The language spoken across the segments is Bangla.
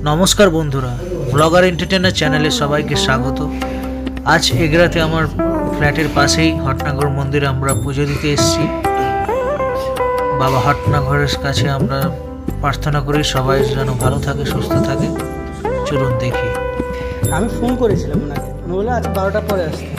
নমস্কার বন্ধুরা, ব্লগার এন্টারটেইনার চ্যানেলে সবাইকে স্বাগত। আজ এগরাতে আমার ফ্ল্যাটের পাশেই হটনাগর মন্দিরে আমরা পুজো দিতে এসেছি। বাবা হটনাগরের কাছে আমরা প্রার্থনা করি সবাই যেন ভালো থাকে, সুস্থ থাকে। চলুন দেখি। আমি ফোন করেছিলাম ওনাকে, উনি বলে আজ 12টার পরে আসতে।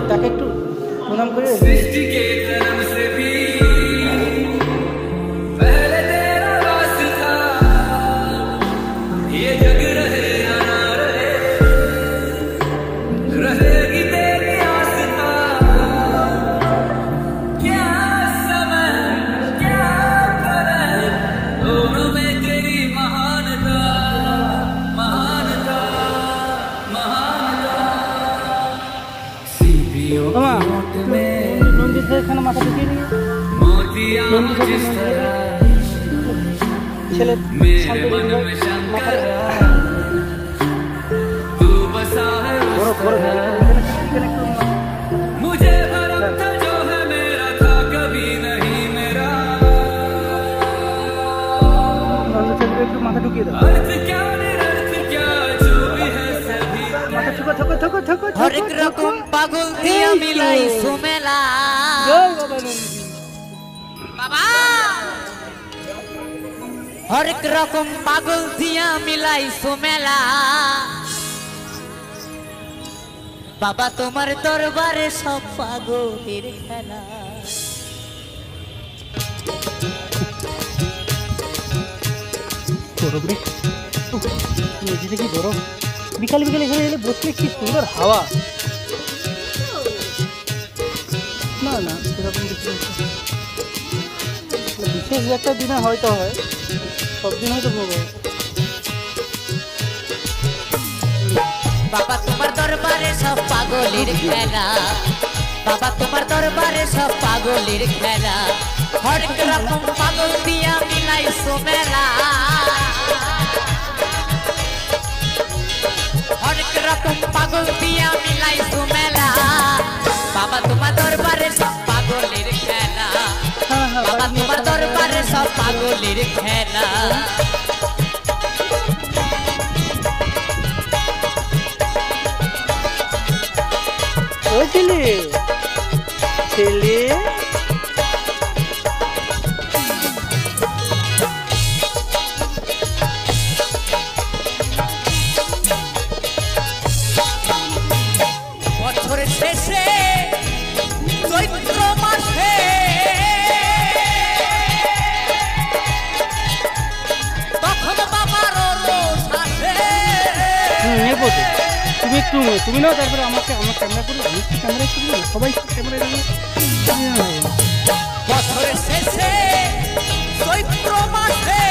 তাকে একটু প্রণাম করে এখানে মাথা ঢুকিয়ে নিয়ে ছেলে একটু মাথা ঢুকিয়ে দাও। হরেক রকম পাগল দিয়া মিলাই সুমেলা বাবা, হরেক রকম পাগল দিয়া মিলাই সুমেলা বাবা, তোমার দরবারে সব পাগলের খেলা। কি গরম, বিকাল বিকাল এখানে এলে বসলে কি সুন্দর হাওয়া। না না সেরকম কিছু বিশেষ একটা দিনে হয়তো হয়, সব দিন হয়তো ভোগ হয়। বাবা তোমার দরবারে সব পাগলের খেলা, বাবা তোমার দরবারে সব পাগলের খেলা, হরেক রকম পাগল দিয়া মিলাই সুমেলা, হরেক রকম পাগল দিয়া মিলাই সুমেলা বাবা, তোমার দরবারে সব পাগলের খেলা, বাবা তোমার দরবারে সব পাগলের খেলা। ছেলে ছেলে তুমি নাও, তারপরে আমাকে আমার ক্যামেরা করো, আমি ক্যামেরা করবো, সবাই ক্যামেরা বছরের শেষে চৈত্র মাসে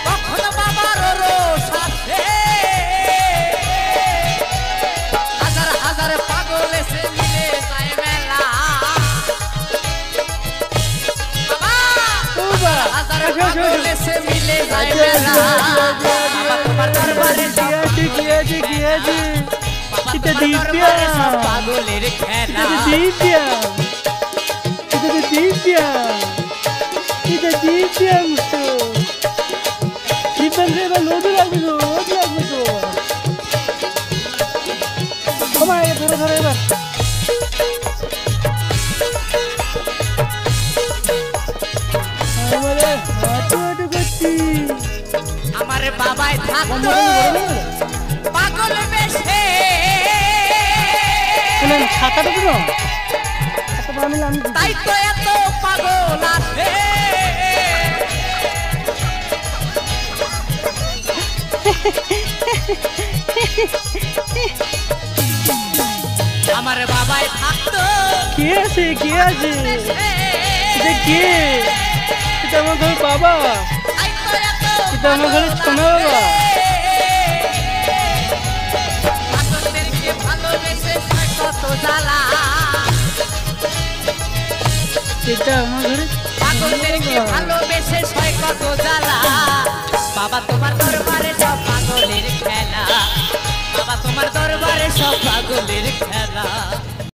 কখন বাবার রোষ আসে, হাজার হাজার পাগল এসে মিলে যায় মেলা। বাবা হাজার পাগল এসে মিলে যায় মেলা। বাবা তোমার দরবারে এটা দিব্যা, সব পাগলের খেলা। এটা দিব্যা, এটা দিব্যা, এটা দিব্যা মুছো দিব্যান রে, এবার লোদ লাগবে তো, লোদ লাগবে তো। বাবা ধরো ধরো এবার। আমারে হাঁটু হাঁটু করছি। আমার বাবাই থাকতো পাগল বেশে, ছাতাটা দিল, আমি তাই তো এত পাগল আছে। আমার বাবাই থাকতো কে আছে, কে আছে, এটা কে? এটা আমার ঘরের বাবা, এটা আমার ঘরের সোনা বাবা। পাগলদেরকে ভালোবেসে কত জ্বালা, এটা আমার ঘরে পাগলদেরকে ভালোবেসে কত জ্বালা। বাবা তোমার দরবারে সব পাগলের খেলা, বাবা তোমার দরবারে সব পাগলের খেলা।